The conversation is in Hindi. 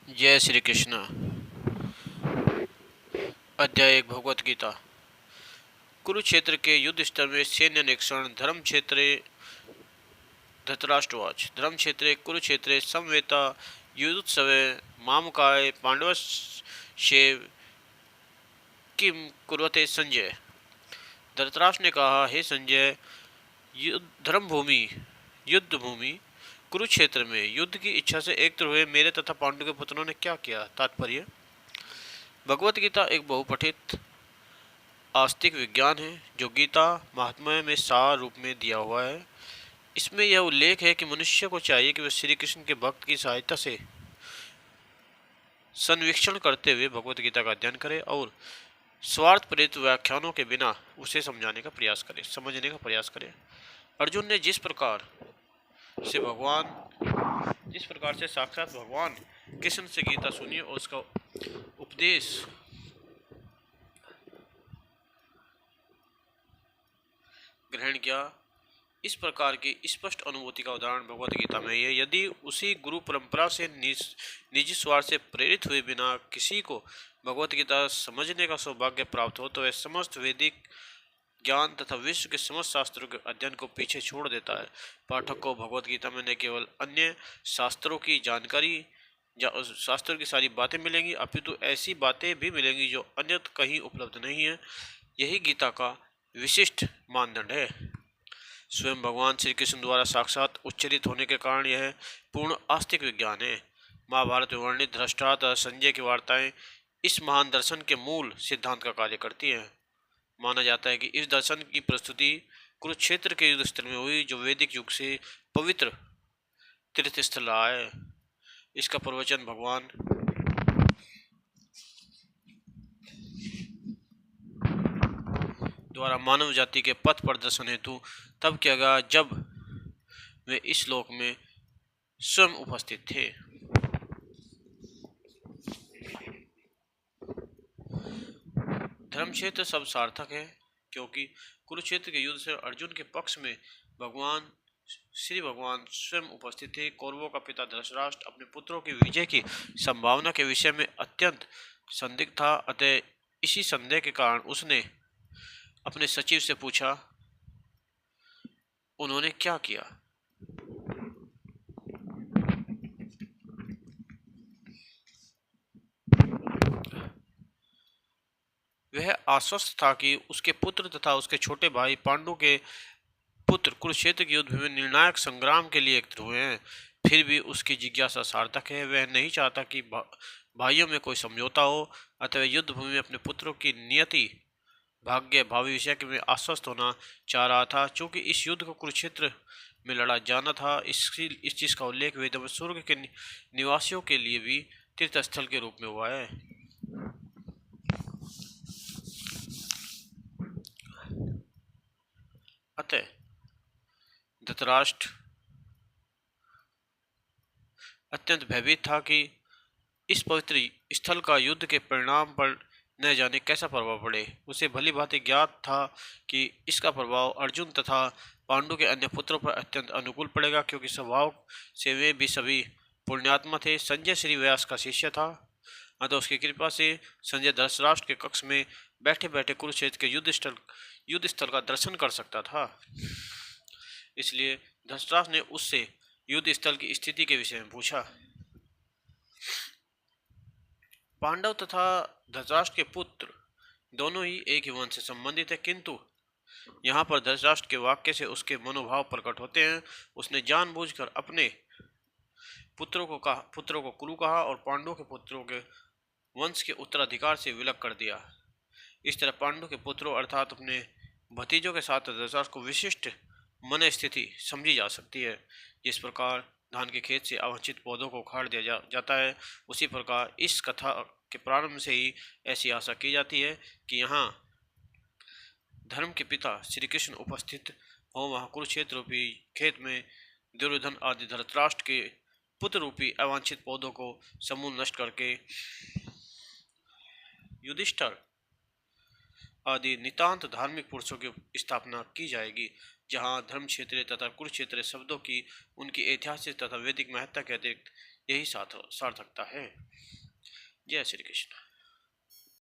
जय श्री कृष्ण। अध्याय 1 भगवत गीता। कुरुक्षेत्र के युद्ध स्थल में सैन्य निरीक्षण। धर्म क्षेत्र धृतराष्ट्रवाच धर्म क्षेत्रे कुरुक्षेत्रे समवेता युद्धोत्सवे मामकाय पांडवस्य किम कुर्वते संजय। धृतराष्ट्र ने कहा, हे संजय, धर्म भूमि युद्ध भूमि कुरुक्षेत्र में युद्ध की इच्छा से एकत्र हुए मेरे तथा पांडु के पुत्रों ने क्या किया। तात्पर्य। भगवत गीता एक बहुपठित आस्तिक विज्ञान है जो गीता महात्म्य में सार रूप में दिया हुआ है। इसमें यह उल्लेख है कि मनुष्य को चाहिए कि वह श्री कृष्ण के भक्त की सहायता से संवीक्षण करते हुए भगवत गीता का अध्ययन करे और स्वार्थ प्रेरित व्याख्यानों के बिना उसे समझने का प्रयास करे। अर्जुन ने जिस प्रकार से साक्षात भगवान कृष्ण से गीता सुनी और उसका उपदेश ग्रहण किया, इस प्रकार की स्पष्ट अनुभूति का उदाहरण भगवत गीता में है। यदि उसी गुरु परंपरा से निजी स्वार्थ से प्रेरित हुए बिना किसी को भगवत गीता समझने का सौभाग्य प्राप्त हो तो वह समस्त वैदिक ज्ञान तथा विश्व के समस्त शास्त्रों के अध्ययन को पीछे छोड़ देता है। पाठक को भगवत गीता में न केवल अन्य शास्त्रों की जानकारी या शास्त्रों की सारी बातें मिलेंगी, अपितु ऐसी बातें भी मिलेंगी जो अन्यत्र कहीं उपलब्ध नहीं है। यही गीता का विशिष्ट मानदंड है। स्वयं भगवान श्री कृष्ण द्वारा साक्षात उच्चरित होने के कारण यह पूर्ण आस्तिक विज्ञान है। महाभारत में वर्णित धृतराष्ट्र संजय की वार्ताएं इस महान दर्शन के मूल सिद्धांत का कार्य करती हैं। माना जाता है कि इस दर्शन की प्रस्तुति कुरुक्षेत्र के युद्ध स्थल में हुई, जो वैदिक युग से पवित्र तीर्थस्थल रहा है। इसका प्रवचन भगवान द्वारा मानव जाति के पथ प्रदर्शन हेतु तब किया गया जब वे इस लोक में स्वयं उपस्थित थे। धर्मक्षेत्र सब सार्थक है क्योंकि कुरुक्षेत्र के युद्ध से अर्जुन के पक्ष में श्री भगवान स्वयं उपस्थित थे। कौरवों का पिता धृतराष्ट्र अपने पुत्रों की विजय की संभावना के विषय में अत्यंत संदिग्ध था। अतः इसी संदेह के कारण उसने अपने सचिव से पूछा, उन्होंने क्या किया। वह आश्वस्त था कि उसके पुत्र तथा उसके छोटे भाई पांडु के पुत्र कुरुक्षेत्र के युद्ध में निर्णायक संग्राम के लिए एकत्र हुए हैं। फिर भी उसकी जिज्ञासा सार्थक है। वह नहीं चाहता कि भाइयों में कोई समझौता हो। अतः युद्ध भूमि में अपने पुत्रों की नियति, भाग्य, भावी विषय के में आश्वस्त होना चाह रहा था। चूंकि इस युद्ध को कुरुक्षेत्र में लड़ा जाना था, इस चीज का उल्लेख वेदों में स्वर्ग के निवासियों के लिए भी तीर्थस्थल के रूप में हुआ है। अतः धृतराष्ट्र अत्यंत भयभीत था कि इस पवित्र स्थल का युद्ध के परिणाम पर न जाने कैसा प्रभाव पड़े। उसे भली भांति ज्ञात था कि इसका प्रभाव अर्जुन तथा पांडु के अन्य पुत्रों पर अत्यंत अनुकूल पड़ेगा, क्योंकि स्वभाव से वे भी सभी पुण्यात्मा थे। संजय श्री व्यास का शिष्य था, अतः उसकी कृपा से संजय धृतराष्ट्र के कक्ष में बैठे बैठे कुरुक्षेत्र के युद्ध स्थल का दर्शन कर सकता था। इसलिए धृतराष्ट्र ने उससे युद्ध स्थल की स्थिति के विषय में पूछा। पांडव तथा धृतराष्ट्र के पुत्र दोनों ही एक ही वंश से संबंधित है, किंतु यहाँ पर धृतराष्ट्र के वाक्य से उसके मनोभाव प्रकट होते हैं। उसने जानबूझकर अपने पुत्रों को कुरु कहा और पांडवों के पुत्रों के वंश के उत्तराधिकार से विलग कर दिया। इस तरह पांडु के पुत्रों अर्थात अपने भतीजों के साथ धृतराष्ट्र को विशिष्ट मन स्थिति समझी जा सकती है। जिस प्रकार धान के खेत से अवांछित पौधों को उखाड़ दिया जाता है, उसी प्रकार इस कथा के प्रारंभ से ही ऐसी आशा की जाती है कि यहाँ धर्म के पिता श्री कृष्ण उपस्थित हो। वहाँ कुरुक्षेत्र रूपी खेत में दुर्योधन आदि धृतराष्ट्र के पुत्र रूपी अवांछित पौधों को समूल नष्ट करके युधिष्ठिर आदि नितांत धार्मिक पुरुषों की स्थापना की जाएगी। जहाँ धर्म क्षेत्र तथा कुरुक्षेत्र शब्दों की उनकी ऐतिहासिक तथा वैदिक महत्ता के अतिरिक्त यही सार्थकता है। जय श्री कृष्ण।